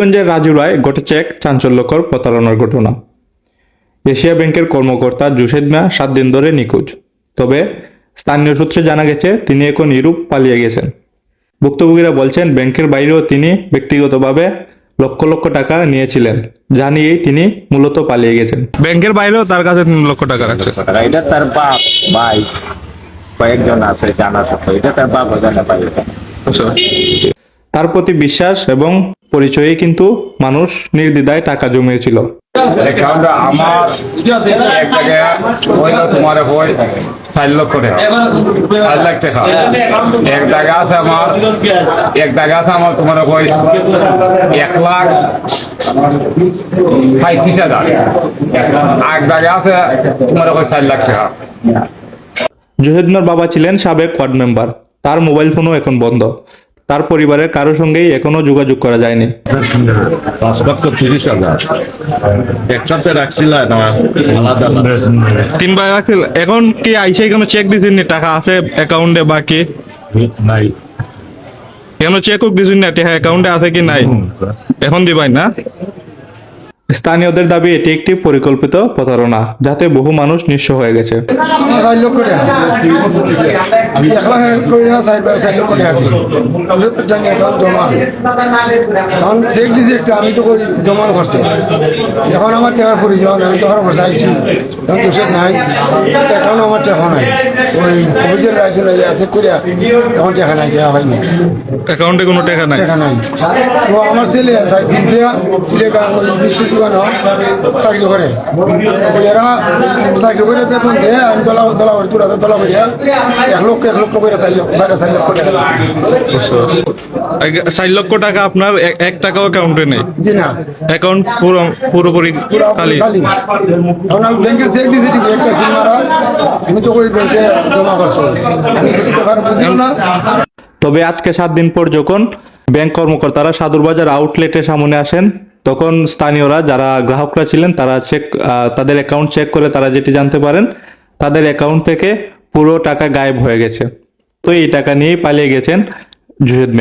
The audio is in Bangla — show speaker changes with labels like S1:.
S1: গঞ্জের রাজুরায় ঘটেছে এক চাঞ্চল্যকর প্রতারণার ঘটনা। এশিয়া ব্যাংকের কর্মকর্তা জুশেদ মিয়া 7 দিন ধরে নিখোঁজ। তবে স্থানীয় সূত্রে জানা গেছে তিনি এখন ইউরোপ পালিয়ে গেছেন। ভুক্তভোগীরা বলছেন ব্যাংকের বাইরেও তিনি ব্যক্তিগতভাবে লক্ষ লক্ষ টাকা নিয়েছিলেন, যা নিয়েই তিনি মূলত পালিয়ে গেছেন। ব্যাংকের বাইরেও তার কাছে 3 লক্ষ টাকা রাখছে।
S2: এটা তার বাপ ভাই কয়েকজন আছে জানা থাকতো, এটা তার বাপ জানা পাই।
S1: তার প্রতি বিশ্বাস এবং পরিচয়ে কিন্তু মানুষ নির্দ্বিধায় টাকা জমিয়েছিল।
S3: অ্যাকাউন্টে আমার এক জায়গায় হইলো তোমার হয় 4 লক্ষ টাকা, 4 লাখ টাকা। এক জায়গা আছে আমার তোমার হয় 1,35,000। এক জায়গা আছে তোমার হয় 4 লাখ টাকা।
S1: জুহেদ মিয়ার বাবা ছিলেন সাবেক ওয়ার্ড মেম্বার। তার মোবাইল ফোনও এখন বন্ধ। তার পরিবারের কারো সঙ্গেই এখনো যোগাযোগ করা যায়নি।
S4: 5,30,000 একসাথে রাখছিল না, আলাদা
S1: 3 বার রাখছিল। এখন কি আইসে কোনো চেক দিছেন নি টাকা আছে অ্যাকাউন্টে বাকি?
S4: নাই।
S1: কেন চেক দিছেন না টাকা অ্যাকাউন্টে আছে কি নাই? এখন দিবাই না। স্থানীয়দের দাবি এটি একটি পরিকল্পিত প্রতারণা, যাতে বহু মানুষ নিঃস্ব হয়ে গেছে।
S5: আমার 4 লক্ষ টাকা আমি 1 লাখ করে 4 লক্ষ টাকা দিই। আমি তো জানি অ্যাকাউন্ট জমা, এখন চেক দিয়েছি একটা, আমি তো জমা করছি। এখন আমার টাকার প্রয়োজন, আমি তো ঘর বসে আইছি, এখন তো সে নাই, এখন আমার টাকা নাই। ওই অফিসের রাইছে আছে করে এখন টাকা নাই, টাকা হয়নি,
S1: অ্যাকাউন্টে কোনো টাকা নাই।
S5: টাকা নাই। তো আমার ছেলে আছে 3 টাকা, ছেলে মিষ্টির দোকান চাকরি করে, এরা চাকরি করে বেতন দেয়, আমি দলা করে তোরা দলা করে 1 লক্ষ করে 4 লক্ষ টাকা।
S1: 4 লক্ষ টাকা আপনার 1 টাকাও অ্যাকাউন্টে নেই?
S5: জি না,
S1: অ্যাকাউন্ট পুরোপুরি খালি।
S5: এখন আমি ব্যাংকের চেক দিয়েছি ঠিক একটা সিল মারা, আমি তো ওই ব্যাংকে জমা করছি, আমি টাকার বুঝিও না।
S1: তবে আজকে 7 দিন পর যখন ব্যাংক কর্মকর্তারা সাদুরবাজার আউটলেটের সামনে আসেন, তখন স্থানীয়রা যারা গ্রাহকরা ছিলেন তারা তাদের অ্যাকাউন্ট চেক করে তারা যেটি জানতে পারেন, তাদের অ্যাকাউন্ট থেকে পুরো টাকা গায়েব হয়ে গেছে। তো এই টাকা নিয়েই পালিয়ে গেছেন জুহেদ মিয়া।